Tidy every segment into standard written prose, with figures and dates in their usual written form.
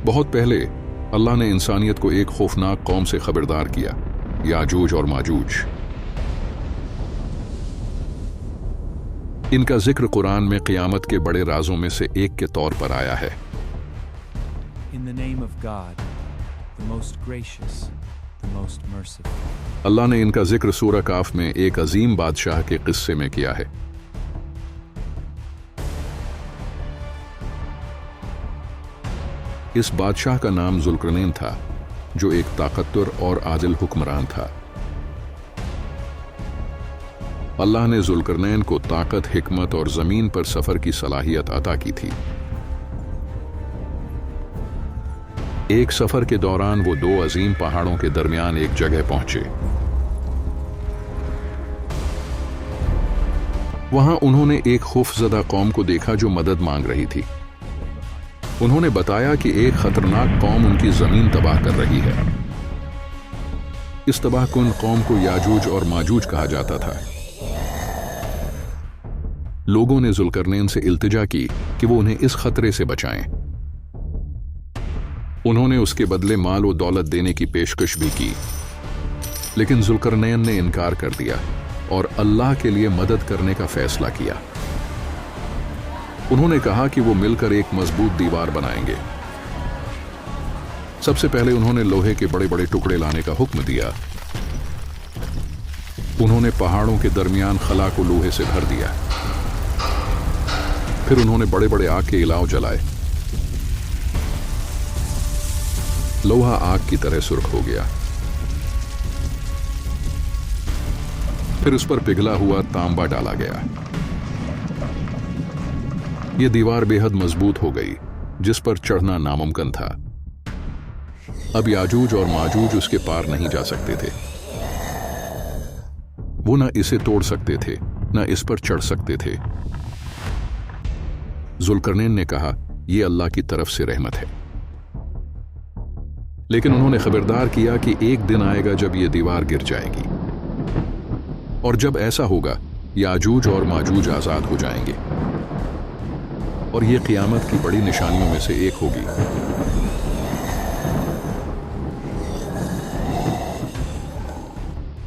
बहुत पहले अल्लाह ने इंसानियत को एक खौफनाक कौम से खबरदार किया, याजूज और माजूज। इनका जिक्र कुरान में क़यामत के बड़े राजों में से एक के तौर पर आया है। In the name of God, the most gracious, the most merciful. अल्लाह ने इनका जिक्र सूरह काफ में एक अजीम बादशाह के किस्से में किया है। इस बादशाह का नाम जुल्करनैन था, जो एक ताकतवर और आदिल हुक्मरान था। अल्लाह ने जुल्करनैन को ताकत, हिकमत और जमीन पर सफर की सलाहियत अता की थी। एक सफर के दौरान वो दो अजीम पहाड़ों के दरमियान एक जगह पहुंचे। वहां उन्होंने एक खौफजदा कौम को देखा जो मदद मांग रही थी। उन्होंने बताया कि एक खतरनाक कौम उनकी जमीन तबाह कर रही है। इस तबाहकुन कौम को याजूज और माजूज कहा जाता था। लोगों ने जुल्करनैन से इल्तिजा की कि वो उन्हें इस खतरे से बचाएं। उन्होंने उसके बदले माल और दौलत देने की पेशकश भी की, लेकिन जुल्करनैन ने इनकार कर दिया और अल्लाह के लिए मदद करने का फैसला किया। उन्होंने कहा कि वो मिलकर एक मजबूत दीवार बनाएंगे। सबसे पहले उन्होंने लोहे के बड़े बड़े टुकड़े लाने का हुक्म दिया। उन्होंने पहाड़ों के दरमियान खला को लोहे से भर दिया। फिर उन्होंने बड़े बड़े आग के इलाव जलाए। लोहा आग की तरह सुर्ख हो गया। फिर उस पर पिघला हुआ तांबा डाला गया। यह दीवार बेहद मजबूत हो गई, जिस पर चढ़ना नामुमकिन था। अब याजूज और माजूज उसके पार नहीं जा सकते थे। वो न इसे तोड़ सकते थे, न इस पर चढ़ सकते थे। जुल्करनैन ने कहा, यह अल्लाह की तरफ से रहमत है। लेकिन उन्होंने खबरदार किया कि एक दिन आएगा जब यह दीवार गिर जाएगी, और जब ऐसा होगा याजूज और माजूज आजाद हो जाएंगे, और यह क़यामत की बड़ी निशानियों में से एक होगी।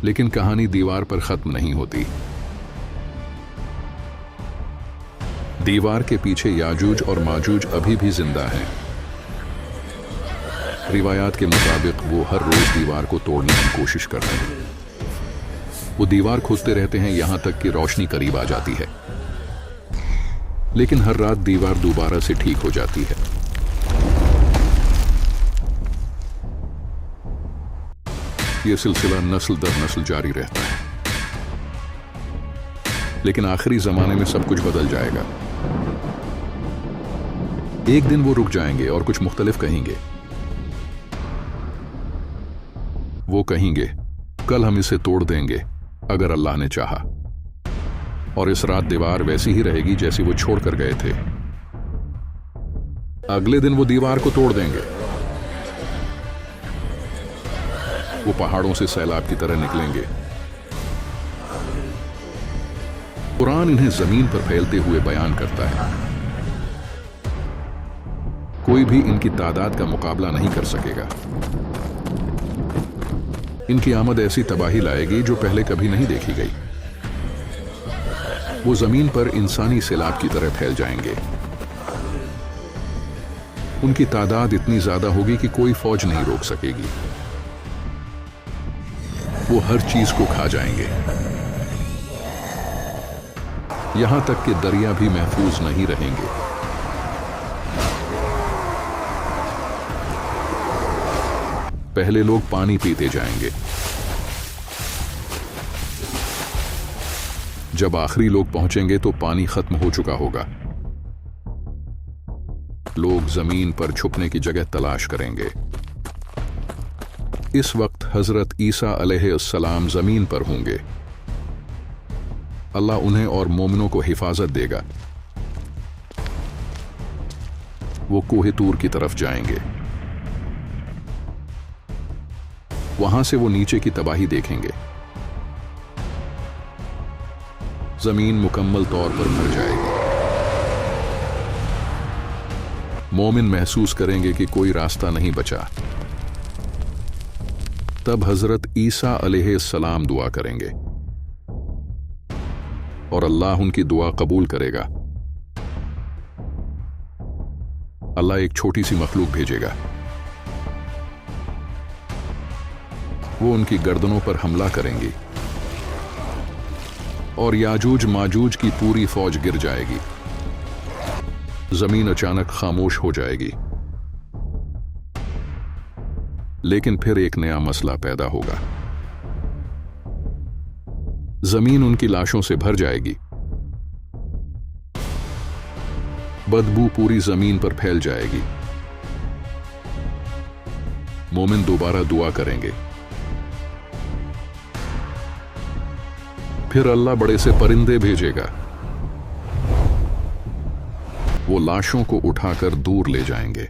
लेकिन कहानी दीवार पर खत्म नहीं होती। दीवार के पीछे याजूज और माजूज अभी भी जिंदा हैं। रिवायात के मुताबिक वो हर रोज दीवार को तोड़ने की कोशिश करते हैं। वो दीवार खोदते रहते हैं यहां तक कि रोशनी करीब आ जाती है, लेकिन हर रात दीवार दोबारा से ठीक हो जाती है। यह सिलसिला नस्ल दर नस्ल जारी रहता है, लेकिन आखिरी जमाने में सब कुछ बदल जाएगा। एक दिन वो रुक जाएंगे और कुछ मुख्तलिफ कहेंगे। वो कहेंगे, कल हम इसे तोड़ देंगे अगर अल्लाह ने चाहा, और इस रात दीवार वैसी ही रहेगी जैसी वो छोड़कर गए थे। अगले दिन वो दीवार को तोड़ देंगे। वो पहाड़ों से सैलाब की तरह निकलेंगे। कुरान इन्हें जमीन पर फैलते हुए बयान करता है। कोई भी इनकी तादाद का मुकाबला नहीं कर सकेगा। इनकी आमद ऐसी तबाही लाएगी जो पहले कभी नहीं देखी गई। वो जमीन पर इंसानी सैलाब की तरह फैल जाएंगे। उनकी तादाद इतनी ज्यादा होगी कि कोई फौज नहीं रोक सकेगी। वो हर चीज को खा जाएंगे, यहां तक कि दरिया भी महफूज नहीं रहेंगे। पहले लोग पानी पीते जाएंगे। जब आखिरी लोग पहुंचेंगे तो पानी खत्म हो चुका होगा। लोग जमीन पर छुपने की जगह तलाश करेंगे। इस वक्त हजरत ईसा अलैहिस्सलाम जमीन पर होंगे। अल्लाह उन्हें और मोमिनों को हिफाजत देगा। वो कोहे तूर की तरफ जाएंगे। वहां से वो नीचे की तबाही देखेंगे। जमीन मुकम्मल तौर पर भर जाएगी। मोमिन महसूस करेंगे कि कोई रास्ता नहीं बचा। तब हजरत ईसा अलैहिस्सलाम दुआ करेंगे और अल्लाह उनकी दुआ कबूल करेगा। अल्लाह एक छोटी सी मखलूक भेजेगा, वो उनकी गर्दनों पर हमला करेंगी और याजूज माजूज की पूरी फौज गिर जाएगी। जमीन अचानक खामोश हो जाएगी। लेकिन फिर एक नया मसला पैदा होगा। जमीन उनकी लाशों से भर जाएगी। बदबू पूरी जमीन पर फैल जाएगी। मोमिन दोबारा दुआ करेंगे। फिर अल्लाह बड़े से परिंदे भेजेगा, वो लाशों को उठाकर दूर ले जाएंगे।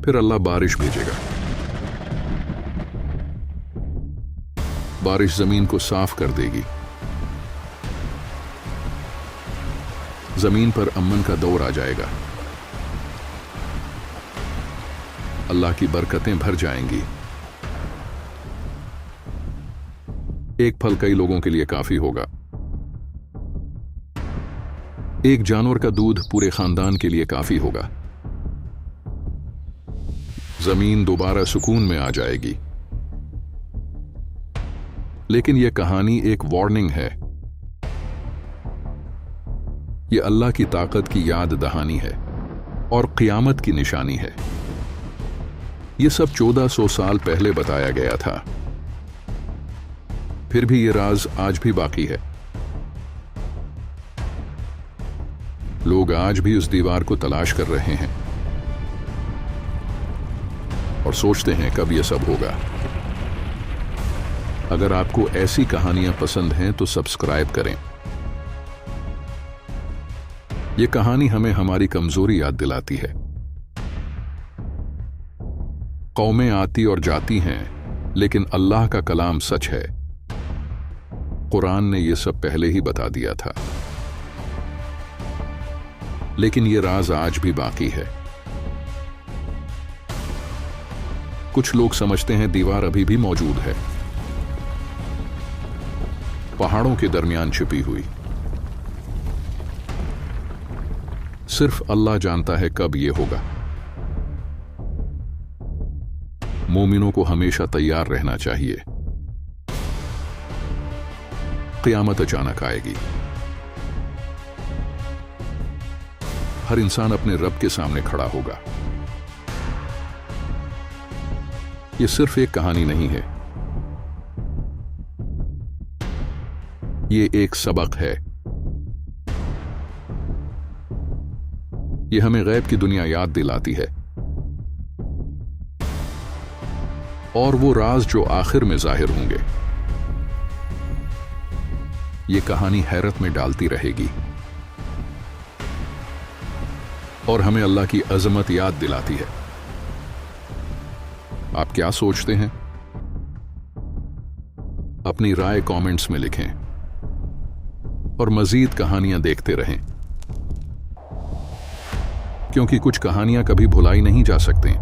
फिर अल्लाह बारिश भेजेगा, बारिश जमीन को साफ कर देगी। जमीन पर अमन का दौर आ जाएगा। अल्लाह की बरकतें भर जाएंगी। एक फल कई लोगों के लिए काफी होगा। एक जानवर का दूध पूरे खानदान के लिए काफी होगा। जमीन दोबारा सुकून में आ जाएगी। लेकिन यह कहानी एक वार्निंग है। यह अल्लाह की ताकत की याद दहानी है और क़ियामत की निशानी है। यह सब 1400 साल पहले बताया गया था। फिर भी यह राज आज भी बाकी है। लोग आज भी उस दीवार को तलाश कर रहे हैं और सोचते हैं कब यह सब होगा। अगर आपको ऐसी कहानियां पसंद हैं तो सब्सक्राइब करें। यह कहानी हमें हमारी कमजोरी याद दिलाती है। कौमें आती और जाती हैं, लेकिन अल्लाह का कलाम सच है। कुरान ने यह सब पहले ही बता दिया था। लेकिन यह राज आज भी बाकी है। कुछ लोग समझते हैं दीवार अभी भी मौजूद है, पहाड़ों के दरमियान छिपी हुई। सिर्फ अल्लाह जानता है कब यह होगा। मोमिनों को हमेशा तैयार रहना चाहिए। क़ियामत अचानक आएगी। हर इंसान अपने रब के सामने खड़ा होगा। यह सिर्फ एक कहानी नहीं है, यह एक सबक है। यह हमें गैब की दुनिया याद दिलाती है और वो राज जो आखिर में जाहिर होंगे। ये कहानी हैरत में डालती रहेगी और हमें अल्लाह की अजमत याद दिलाती है। आप क्या सोचते हैं? अपनी राय कमेंट्स में लिखें और मजीद कहानियां देखते रहें, क्योंकि कुछ कहानियां कभी भुलाई नहीं जा सकती।